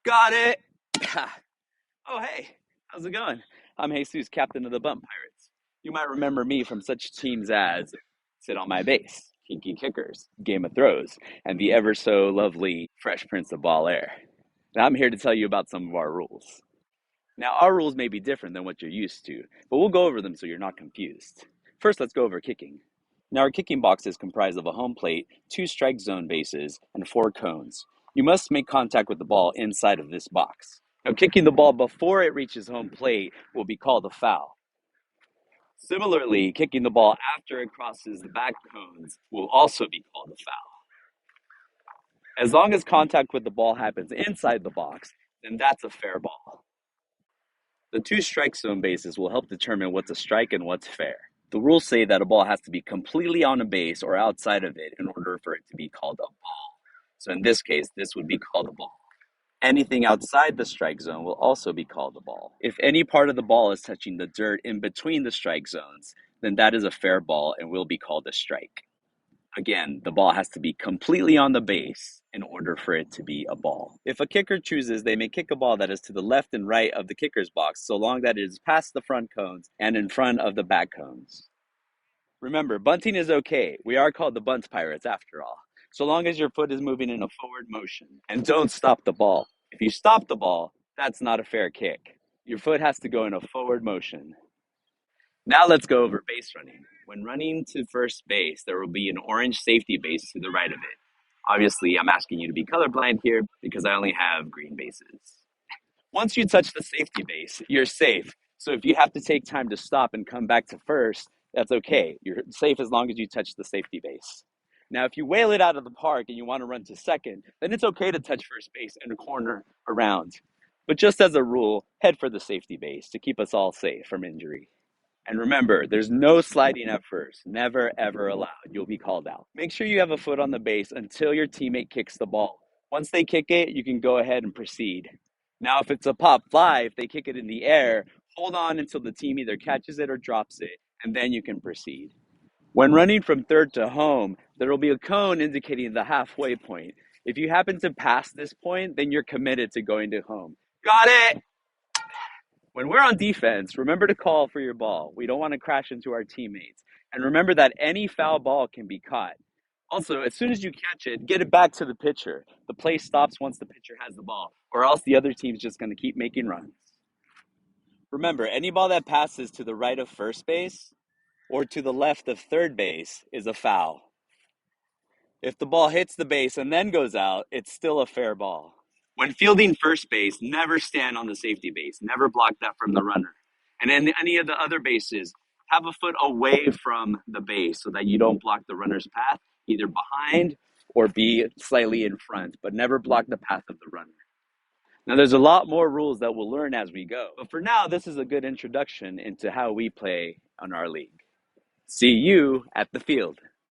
Got it. Oh, hey, how's it going? I'm Jesus, captain of the Bump Pirates. You might remember me from such teams as Sit on My Base, Kinky Kickers, Game of Throws, and the ever so lovely Fresh Prince of Bel Air. Now, I'm here to tell you about some of our rules. Now, our rules may be different than what you're used to, but we'll go over them so you're not confused. First, let's go over kicking. Now, our kicking box is comprised of a home plate, two strike zone bases, and four cones. You must make contact with the ball inside of this box. Now, kicking the ball before it reaches home plate will be called a foul. Similarly, kicking the ball after it crosses the back cones will also be called a foul. As long as contact with the ball happens inside the box, then that's a fair ball. The two strike zone bases will help determine what's a strike and what's fair. The rules say that a ball has to be completely on a base or outside of it in order for it to be called a ball. So in this case, this would be called a ball. Anything outside the strike zone will also be called a ball. If any part of the ball is touching the dirt in between the strike zones, then that is a fair ball and will be called a strike. Again, the ball has to be completely on the base in order for it to be a ball. If a kicker chooses, they may kick a ball that is to the left and right of the kicker's box, so long that it is past the front cones and in front of the back cones. Remember, bunting is okay. We are called the Bunt Pirates after all, so long as your foot is moving in a forward motion. And don't stop the ball. If you stop the ball, that's not a fair kick. Your foot has to go in a forward motion. Now let's go over base running. When running to first base, there will be an orange safety base to the right of it. Obviously, I'm asking you to be colorblind here because I only have green bases. Once you touch the safety base, you're safe. So if you have to take time to stop and come back to first, that's okay. You're safe as long as you touch the safety base. Now, if you whale it out of the park and you want to run to second, then it's okay to touch first base and a corner around. But just as a rule, head for the safety base to keep us all safe from injury. And remember, there's no sliding at first. Never, ever allowed. You'll be called out. Make sure you have a foot on the base until your teammate kicks the ball. Once they kick it, you can go ahead and proceed. Now, if it's a pop fly, if they kick it in the air, hold on until the team either catches it or drops it, and then you can proceed. When running from third to home, there will be a cone indicating the halfway point. If you happen to pass this point, then you're committed to going to home. Got it! When we're on defense, remember to call for your ball. We don't want to crash into our teammates. And remember that any foul ball can be caught. Also, as soon as you catch it, get it back to the pitcher. The play stops once the pitcher has the ball, or else the other team's just going to keep making runs. Remember, any ball that passes to the right of first base or to the left of third base is a foul. If the ball hits the base and then goes out, it's still a fair ball. When fielding first base, never stand on the safety base. Never block that from the runner. And in any of the other bases, have a foot away from the base so that you don't block the runner's path, either behind or be slightly in front, but never block the path of the runner. Now, there's a lot more rules that we'll learn as we go. But for now, this is a good introduction into how we play on our league. See you at the field.